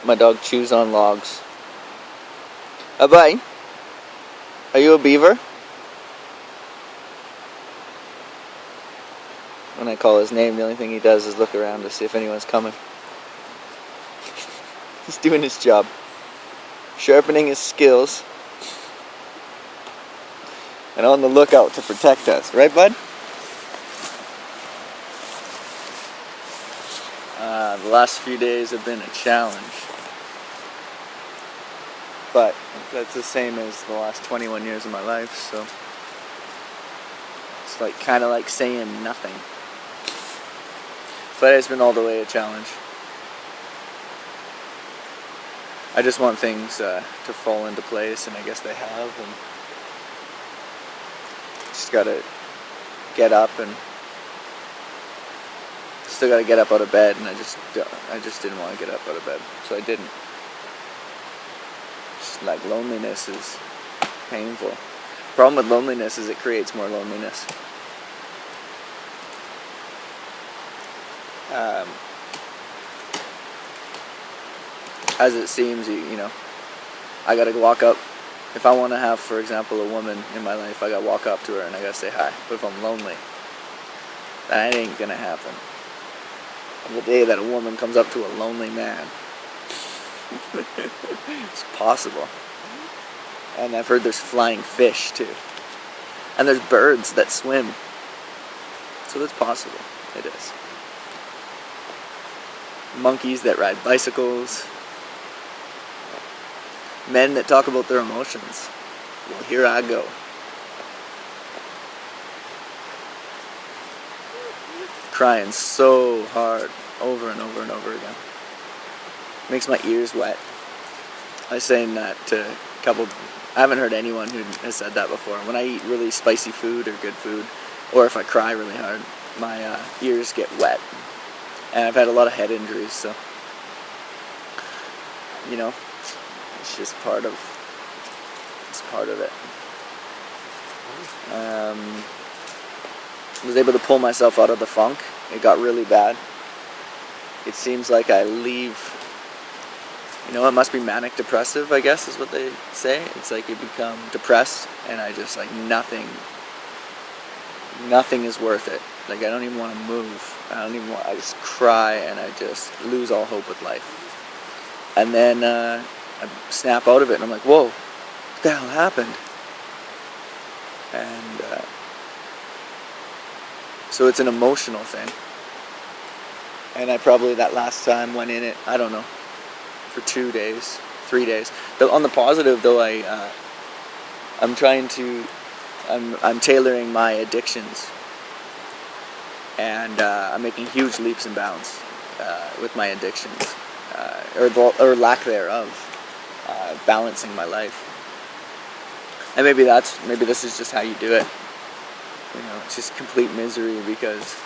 My dog chews on logs. Bye. Are you a beaver? When I call his name, the only thing he does is look around to see if anyone's coming. He's doing his job. Sharpening his skills. And on the lookout to protect us. Right, bud? The last few days have been a challenge. But that's the same as the last 21 years of my life, so it's like kind of like saying nothing. But it's been all the way a challenge. I just want things to fall into place, and I guess they have, and just gotta get up, and still gotta get up out of bed, and I just didn't want to get up out of bed, so I didn't. Just like loneliness is painful. Problem with loneliness is it creates more loneliness. As it seems, you know, I gotta walk up. If I want to have, for example, a woman in my life, I gotta walk up to her and I gotta say hi. But if I'm lonely, that ain't gonna happen. The day that a woman comes up to a lonely man, it's possible. And I've heard there's flying fish too, and there's birds that swim. So it's possible. It is. Monkeys that ride bicycles. Men that talk about their emotions. Well, here I go. Crying so hard over and over and over again. Makes my ears wet. I was saying that to a couple. I haven't heard anyone who has said that before. When I eat really spicy food or good food, or if I cry really hard, my ears get wet. And I've had a lot of head injuries, so you know, it's just part of it. I was able to pull myself out of the funk. It got really bad. It seems like I leave, you know, it must be manic depressive, I guess is what they say. It's like you become depressed and I just like nothing is worth it. Like I don't even want to move. I just cry and I just lose all hope with life. And then I snap out of it and I'm like, whoa, what the hell happened? And so it's an emotional thing. And I probably that last time went in it, I don't know, for 2 days, 3 days. But on the positive though, I'm tailoring my addictions. And I'm making huge leaps and bounds with my addictions, or lack thereof, balancing my life. And maybe this is just how you do it. You know, it's just complete misery because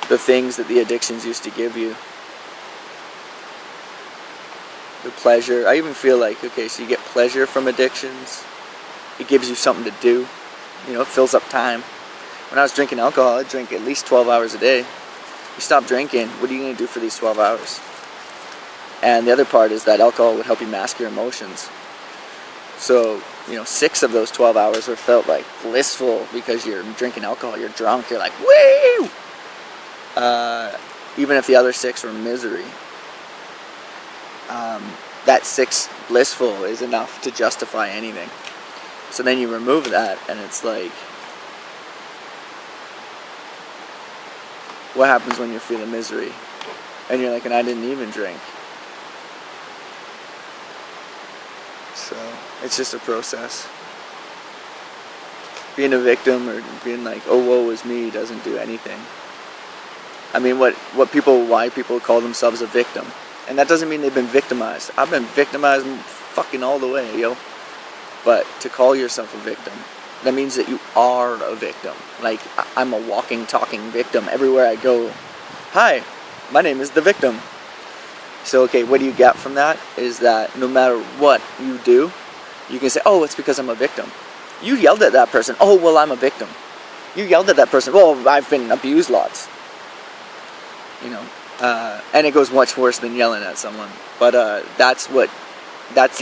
the things that the addictions used to give you, the pleasure. I even feel like, okay, so you get pleasure from addictions. It gives you something to do. You know, it fills up time. When I was drinking alcohol, I'd drink at least 12 hours a day. You stop drinking, what are you going to do for these 12 hours? And the other part is that alcohol would help you mask your emotions. So, you know, 6 of those 12 hours were felt like blissful because you're drinking alcohol, you're drunk, you're like, woo! Even if the other 6 were misery. That 6 blissful is enough to justify anything. So then you remove that and it's like, what happens when you're feeling misery? And you're like, and I didn't even drink. So, it's just a process. Being a victim or being like, oh, woe is me, doesn't do anything. I mean, why people call themselves a victim. And that doesn't mean they've been victimized. I've been victimized fucking all the way, yo. But to call yourself a victim, that means that you are a victim. Like, I'm a walking, talking victim. Everywhere I go, hi, my name is the victim. So, okay, what do you get from that? Is that no matter what you do, you can say, oh, it's because I'm a victim. You yelled at that person. Oh, well, I'm a victim. You yelled at that person. Well, I've been abused lots. You know, And it goes much worse than yelling at someone. But that's the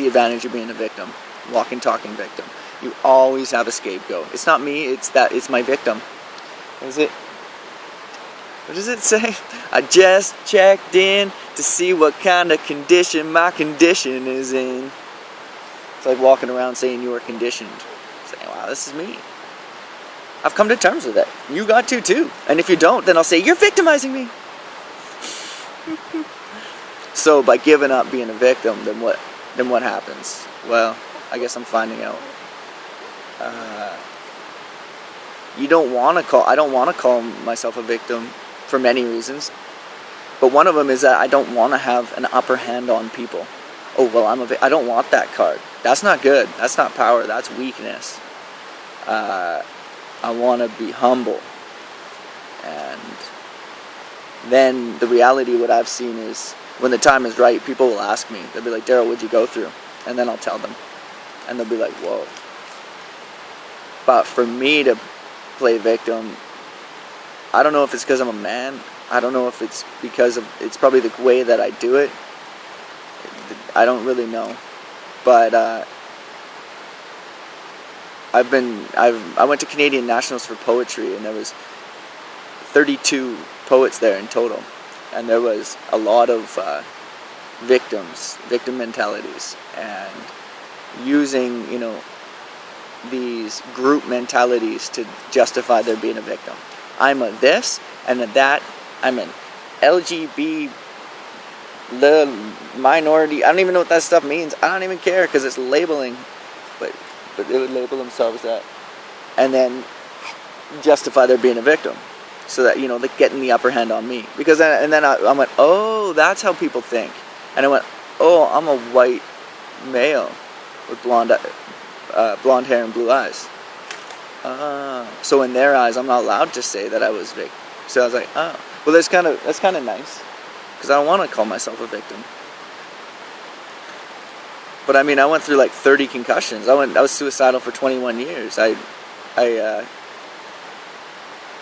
advantage of being a victim. Walking, talking victim. You always have a scapegoat. It's not me, it's my victim. What does it say? I just checked in to see what kind of condition my condition is in. It's like walking around saying you are conditioned. Saying, wow, this is me. I've come to terms with it. You got to too. And if you don't, then I'll say, you're victimizing me. So by giving up being a victim, then what happens? Well, I guess I'm finding out. I don't want to call myself a victim for many reasons. But one of them is that I don't want to have an upper hand on people. Oh, well, I don't want that card. That's not good. That's not power. That's weakness. I want to be humble. And then the reality, what I've seen is, when the time is right, people will ask me. They'll be like, Daryl, what'd you go through? And then I'll tell them. And they'll be like, whoa. But for me to play victim, I don't know if it's because I'm a man. I don't know if it's because it's probably the way that I do it. I don't really know. But I went to Canadian Nationals for poetry, and there was 32 poets there in total, and there was a lot of victim mentalities, and using these group mentalities to justify their being a victim. I'm a this and a that. I'm an LGBT minority. I don't even know what that stuff means. I don't even care because it's labeling, but they would label themselves that, and then justify their being a victim, so that they're getting the upper hand on me. Because then I went, oh, that's how people think, and I went, oh, I'm a white male with blonde hair and blue eyes. So in their eyes, I'm not allowed to say that I was victim. So I was like, oh, well, that's kind of nice, because I don't want to call myself a victim. But I mean, I went through like 30 concussions. I was suicidal for 21 years. I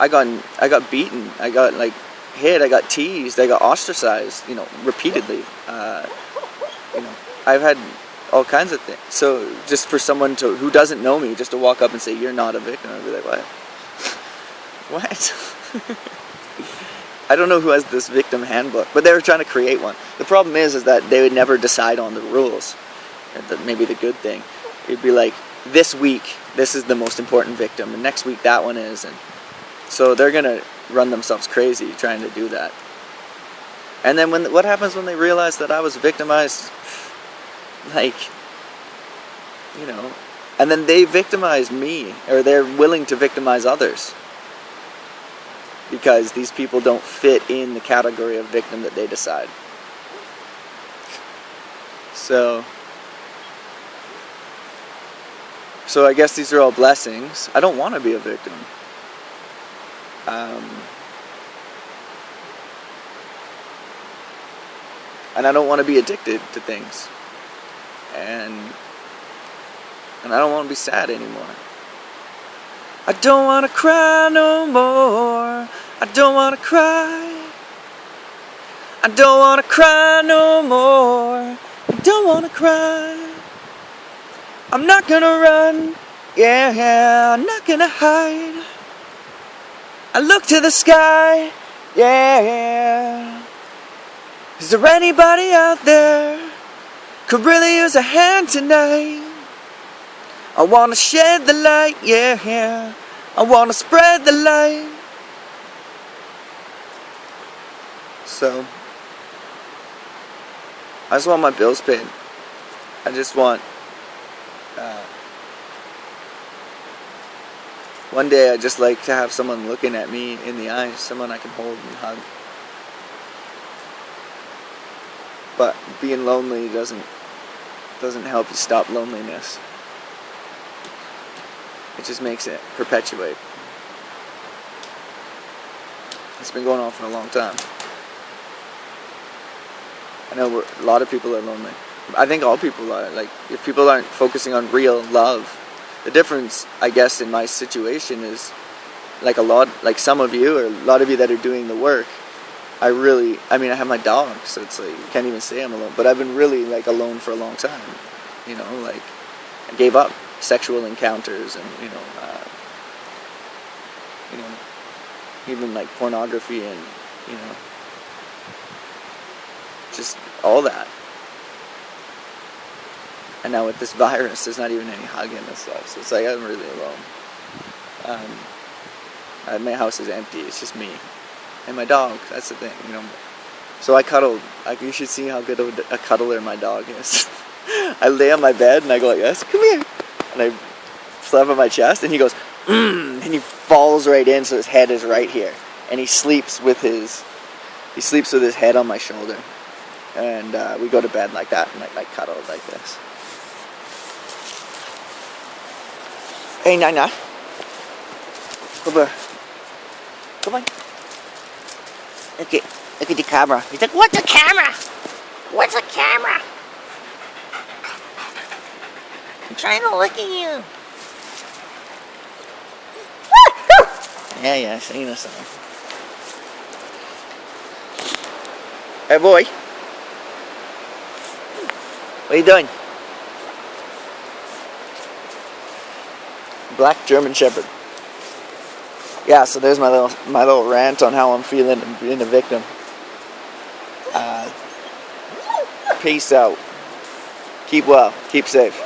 got beaten. I got like hit. I got teased. I got ostracized. Repeatedly. I've had all kinds of things. So just for someone who doesn't know me, just to walk up and say you're not a victim, I'd be like, what? What? I don't know who has this victim handbook, but they were trying to create one. The problem is that they would never decide on the rules. Maybe the good thing. It'd be like, this week, this is the most important victim, and next week that one is, and so they're gonna run themselves crazy trying to do that. And then what happens when they realize that I was victimized? And then they victimize me, or they're willing to victimize others, because these people don't fit in the category of victim that they decide. So I guess these are all blessings. I don't want to be a victim. And I don't want to be addicted to things. And I don't want to be sad anymore. I don't want to cry no more. I don't want to cry. I don't want to cry no more. I don't want to cry. I'm not gonna run, yeah, I'm not gonna hide. I look to the sky, yeah. Is there anybody out there could really use a hand tonight? I wanna shed the light, yeah. I wanna spread the light. So, I just want my bills paid. I just want one day I'd just like to have someone looking at me in the eyes, someone I can hold and hug. But being lonely doesn't help you stop loneliness. It just makes it perpetuate. It's been going on for a long time. I know a lot of people are lonely. I think all people are. Like, if people aren't focusing on real love, the difference, I guess, in my situation is like some of you, or a lot of you that are doing the work, I mean, I have my dog, so it's like, you can't even say I'm alone. But I've been really, like, alone for a long time. You know, like, I gave up sexual encounters and, even, like, pornography and, just all that. And now with this virus, there's not even any hugging and stuff. So it's like, I'm really alone. My house is empty. It's just me. And my dog, that's the thing, So I cuddle. You should see how good of a cuddler my dog is. I lay on my bed and I go like this, come here. And I slap on my chest and he goes, and he falls right in, so his head is right here. And he sleeps with his head on my shoulder. And we go to bed like that and I cuddle like this. Hey, Nana. Come here. Come on. Look at the camera. He's like, what's a camera? What's a camera? I'm trying to look at you. Yeah, so you know something. Hey, boy. What are you doing? Black German Shepherd. Yeah, so there's my little rant on how I'm feeling and being a victim. Peace out. Keep well. Keep safe.